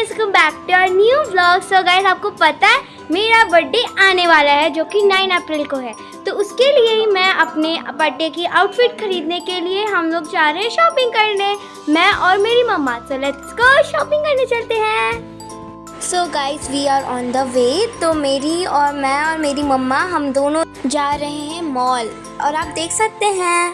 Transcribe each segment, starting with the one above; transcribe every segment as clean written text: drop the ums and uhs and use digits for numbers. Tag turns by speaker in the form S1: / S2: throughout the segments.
S1: Guys, welcome back to our new vlog. So guys, आपको पता है मेरा बर्थडे आने वाला है जो कि 9 अप्रैल को है। तो उसके लिए ही मैं अपने बर्थडे की आउटफिट खरीदने के लिए हम लोग जा रहे हैं शॉपिंग करने, मैं और मेरी मम्मा। सो लेट्स गो, शॉपिंग करने चलते हैं। So guys, we are on the way. तो मैं और मेरी मम्मा हम दोनों जा रहे हैं मॉल, और आप देख सकते हैं।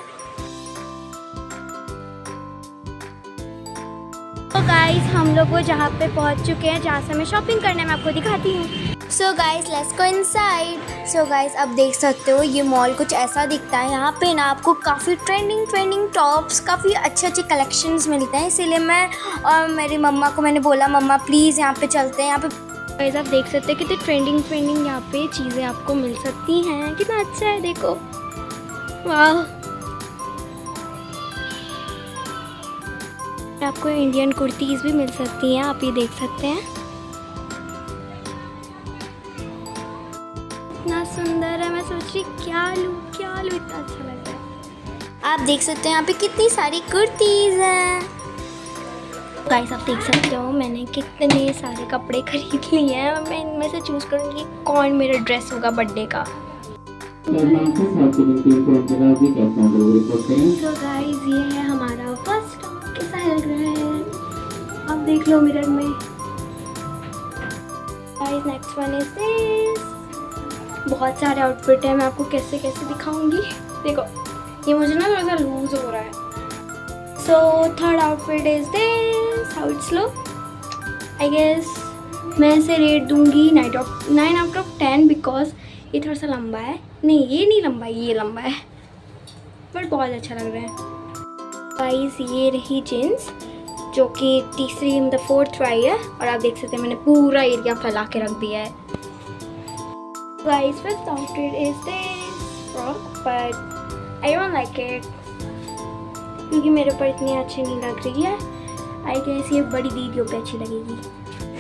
S1: तो गाइस, हम लोग वो जहाँ पे पहुँच चुके हैं जहाँ से हमें शॉपिंग करना है, मैं आपको दिखाती हूँ। So guys, let's go inside. So guys, अब देख सकते हो ये मॉल कुछ ऐसा दिखता है। यहाँ पे ना आपको काफ़ी ट्रेंडिंग टॉप्स, काफ़ी अच्छे कलेक्शंस मिलते हैं। इसीलिए मैं और मेरी मम्मा को मैंने बोला, मम्मा प्लीज़ यहाँ पे चलते हैं। यहाँ पे गाइस आप देख सकते हैं कितनी ट्रेंडिंग यहाँ पे चीज़ें आपको मिल सकती हैं। कितना अच्छा है, देखो, वाह। आपको इंडियन कुर्तीज़ भी मिल सकती हैं, आप ये देख सकते हैं। इतना सुंदर है, मैं सोच रही क्या लूँ, इतना अच्छा लग रहा है। आप देख सकते हैं यहाँ पे कितनी सारी कुर्तीज़ हैं। गाइस आप देख सकते हो मैंने कितने सारे कपड़े खरीद लिए हैं। मैं इनमें से चूज़ करूँगी कौन मेरा ड्रेस होगा बर्थडे का। तो गाइस, ये है हमारा फर्स्ट टॉप। कैसा लग रहा है आप देख लो मिरर में। Guys next one is this. बहुत सारे आउटफिट है, मैं आपको कैसे दिखाऊंगी। देखो ये मुझे ना थोड़ा सा लूज हो रहा है। So third outfit is this. How it's look. I guess मैं इसे रेट दूंगी 9 आउट ऑफ 10 बिकॉज ये थोड़ा सा लंबा है। नहीं, ये नहीं लंबा है, ये लंबा है, बट बहुत अच्छा लग रहा है। गाइस ये रही जीन्स जो कि तीसरी मतलब 4th ट्राई है, और आप देख सकते हैं मैंने पूरा एरिया फैला के रख दिया है। Guys fifth outfit is this frock, but I don't like it क्योंकि मेरे ऊपर इतनी अच्छी नहीं लग रही है। आई गेस ये बड़ी दीदियों पे अच्छी लगेगी।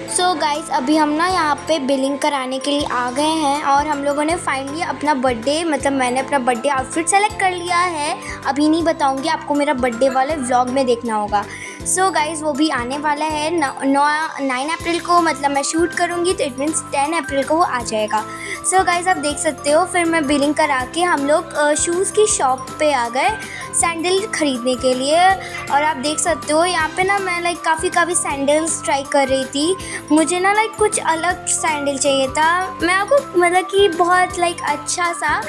S1: सो गाइस, अभी हम ना यहाँ पे बिलिंग कराने के लिए आ गए हैं, और हम लोगों ने फाइनली अपना बर्थडे मैंने अपना बर्थडे आउटफिट सेलेक्ट कर लिया है। अभी नहीं बताऊँगी, आपको मेरा बर्थडे वाले व्लॉग में देखना होगा। सो गाइस, वो भी आने वाला है 9 अप्रैल को, मतलब मैं शूट करूँगी तो इट मीन्स 10 अप्रैल को वो आ जाएगा। सो गाइस आप देख सकते हो, फिर मैं बिलिंग करा के हम लोग शूज़ की शॉप पे आ गए सैंडल खरीदने के लिए। और आप देख सकते हो यहाँ पे ना मैं काफ़ी सैंडल्स ट्राई कर रही थी। मुझे ना कुछ अलग सैंडल चाहिए था। मैं आपको मतलब कि बहुत अच्छा सा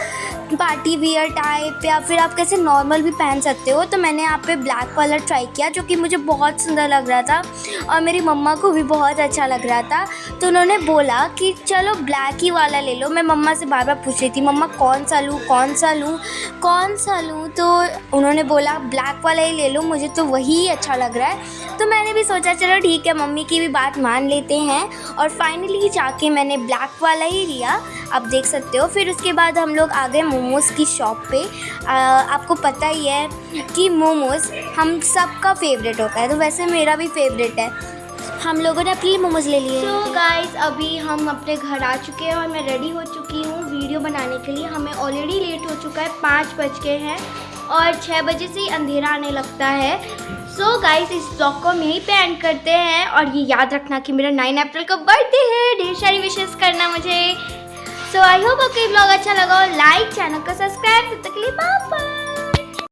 S1: पार्टी वियर टाइप, या फिर आप कैसे नॉर्मल भी पहन सकते हो। तो मैंने यहाँ पे ब्लैक वाला ट्राई किया जो कि मुझे बहुत सुंदर लग रहा था, और मेरी मम्मा को भी बहुत अच्छा लग रहा था। तो उन्होंने बोला कि चलो ब्लैक ही वाला ले लो। मैं मम्मा से बार पूछ रही थी, मम्मा कौन सा लूँ। तो उन्होंने बोला ब्लैक वाला ही ले लो, मुझे तो वही अच्छा लग रहा है। तो मैंने भी सोचा चलो ठीक है, मम्मी की भी बात मान लेते हैं, और फाइनली जाके मैंने ब्लैक वाला ही लिया। आप देख सकते हो। फिर उसके बाद हम लोग आ गए मोमोज़ की शॉप पे। आपको पता ही है कि मोमोज़ हम सबका फेवरेट होता है, तो वैसे मेरा भी फेवरेट है। हम लोगों ने अपने लिए मोमोज़ ले लिए। तो गाइस अभी हम अपने घर आ चुके हैं, और मैं रेडी हो चुकी हूँ वीडियो बनाने के लिए। हमें ऑलरेडी लेट हो चुका है, 5 बज गए हैं, और 6 बजे से ही अंधेरा आने लगता है। सो गाइस, इस ब्लॉग को हम यहीं पे एंड करते हैं, और ये याद रखना कि मेरा 9 अप्रैल का बर्थडे है। ढेर सारी विशेस करना मुझे। सो आई होप आपको ये ब्लॉग अच्छा लगा, और लाइक, चैनल को सब्सक्राइब। तब तक के लिए बाय बाय।